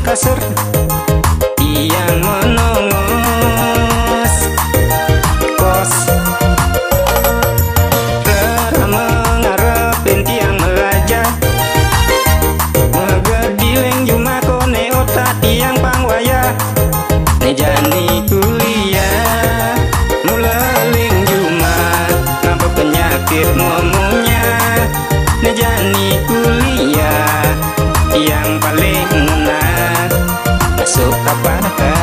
kasar yang menongos kos rara mengarepin tiang melaja megedileng juma kone otak tiang pangwaya nejani kuliah mulaling juma ngapa penyakit ngomongnya nejani kuliah yang paling enak masuk apa-apa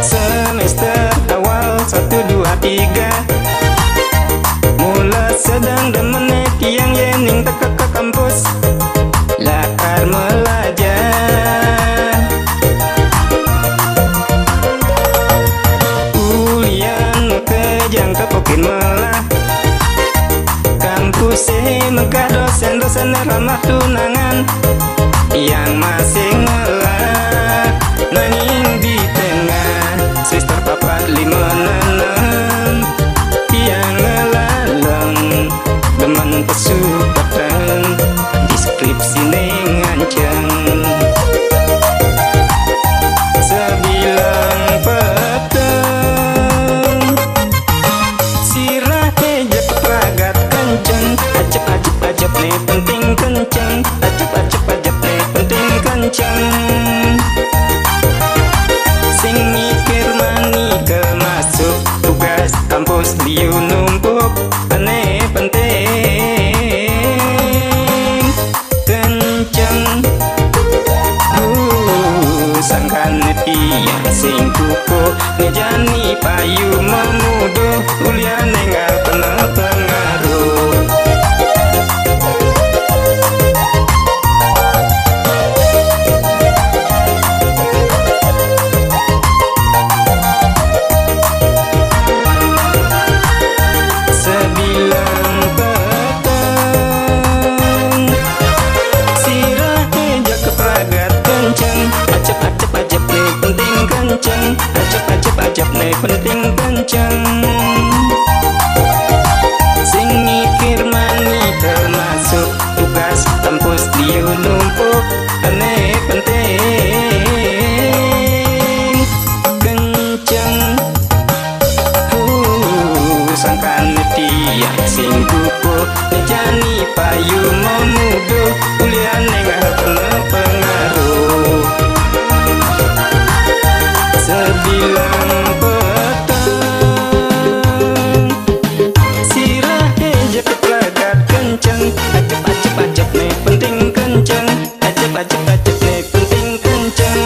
semester awal 1, 2, 3 mula sedang demen tiang yening teka ke kampus lakar melajar ulian kejang kepokin melah kampus megah dosen-dosen ramah tunangan yang masih ngelah nanging di tengah sister papat 5, 6 yang ngelaleng demen pesupatan deskripsi nganceng sebilang peteng sirah ejek ragat kenceng ajep nih penting kenceng ajep nih penting kenceng sing mikir mani ke masuk tugas kampus liu numpuk aneh penting kenceng sangkan tiang sing kuku ngejani payu memuduh kuliah nenggal pernah pengaruh sebilang peteng sirah ejak kepragat kenceng ajep nih penting kenceng ajep nih penting kenceng sing mikir mani termasuk tugas kampus liu numpuk aneh penting kenceng sangkan tiang sing kuku nejani payu memuduh kuliah nengah penuh pengaruh sebilang peteng sirah ejek pelagat kenceng ajep nih penting kenceng ajep nih penting kenceng